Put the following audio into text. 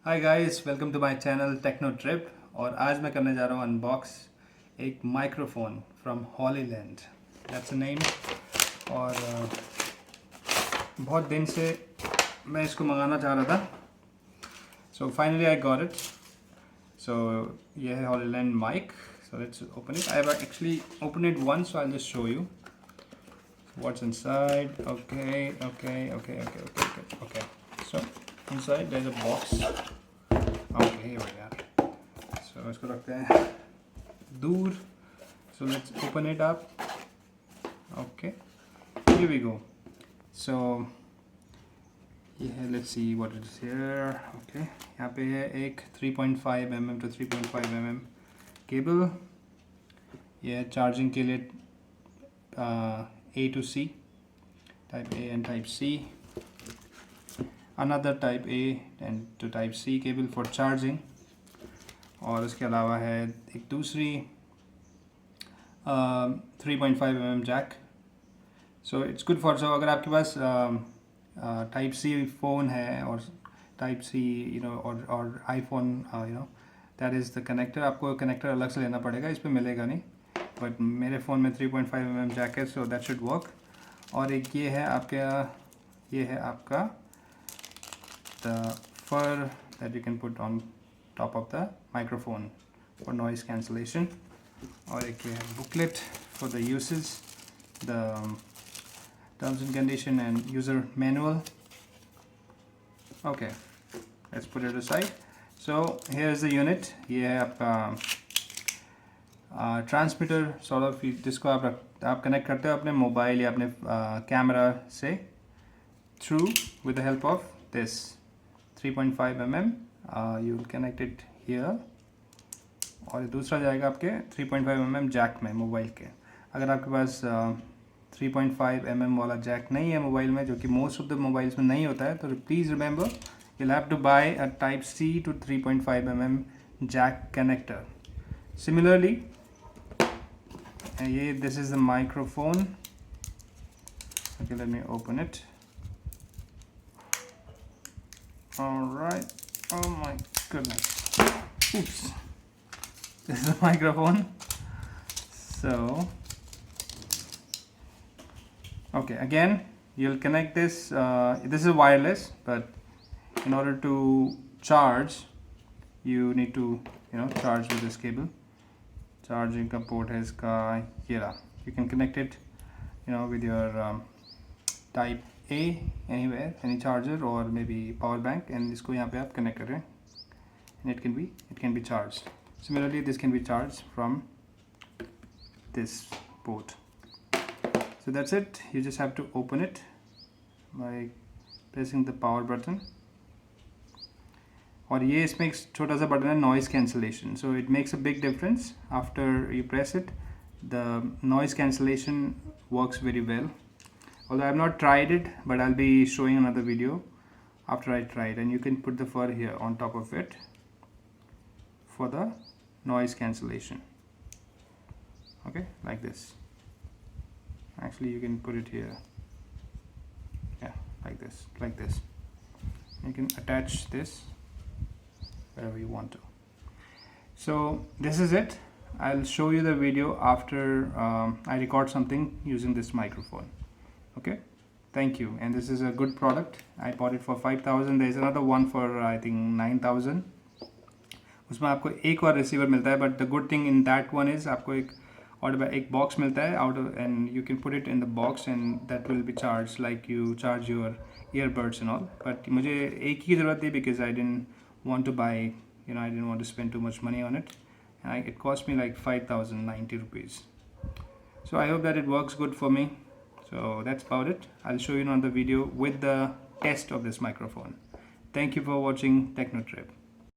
Hi guys, welcome to my channel techno trip. और आज मैं करने जा रहा हूँ अनबॉक्स एक microphone from Hollyland, that's a name. और बहुत दिन से मैं इसको मंगाना चाह रहा था, so finally I got it. So ये है Hollyland mic. So let's open it. I have actually open it once, so I just show you what's inside. Okay. So inside there's a box. Okay, here we are. So इसको रखते हैं दूर. So let's open it up. Okay, here we go. So yeah, let's see what it is here. Okay, यहाँ पे है एक 3.5 mm to 3.5 mm cable. ये charging के लिए A to C, type A and type C. Another type A and to type C cable for charging. और उसके अलावा है एक दूसरी 3.5 mm jack. So it's good for, so अगर आपके पास टाइप सी फ़ोन है और टाइप सी और iPhone that is the connector. आपको कनेक्टर अलग से लेना पड़ेगा, इस पर मिलेगा नहीं. बट मेरे फ़ोन में 3.5 mm जैक है, सो दैट शुड वर्क. और एक ये है आपका the fur that you can put on top of the microphone for noise cancellation. और एक ये है booklet for the uses, the terms and condition and user manual. Okay, let's put it aside. So here is the unit. ये है आपका transmitter sort of, जिसको आप connect करते हो अपने मोबाइल या अपने कैमरा से through with the help of this 3.5 mm. You will connect it here. और दूसरा जाएगा आपके 3.5 mm जैक में मोबाइल के. अगर आपके पास 3.5 mm वाला जैक नहीं है मोबाइल में, जो कि मोस्ट ऑफ द मोबाइल्स में नहीं होता है, तो please remember you have to buy a type C to 3.5 mm jack connector. Similarly ये this is the microphone. Okay, let me open it. All right. Oh my goodness. Oops. This is the microphone. So okay, again you'll connect this. This is wireless, but in order to charge you need to charge with this cable. Charging का port है इसका ये रहा. You can connect it with your type A anywhere, any charger or maybe power bank, and इसको यहाँ पे आप connect करें and it can be charged. Similarly, this can be charged from this port. So that's it. You just have to open it by pressing the power button. और ये इसमें एक छोटा सा बटन है noise cancellation. So it makes a big difference. After you press it the noise cancellation works very well. Although I have not tried it, but I'll be showing another video after I try it. And you can put the fur here on top of it for the noise cancellation. Okay, like this. Actually, you can put it here. Yeah, like this. You can attach this wherever you want to. So this is it. I'll show you the video after I record something using this microphone. Okay, thank you. And this is a good product. I bought it for 5,000. There is another one for I think 9,000. उसमें आपको एक और receiver मिलता है, but the good thing in that one is आपको एक box मिलता है out of, and you can put it in the box and that will be charged like you charge your earbuds and all. But मुझे एक ही ज़रूरत थी because I didn't want to buy, I didn't want to spend too much money on it, and it cost me like 5,090 rupees. So I hope that it works good for me. So that's about it. I'll show you another video with the test of this microphone. Thank you for watching Techno Trip.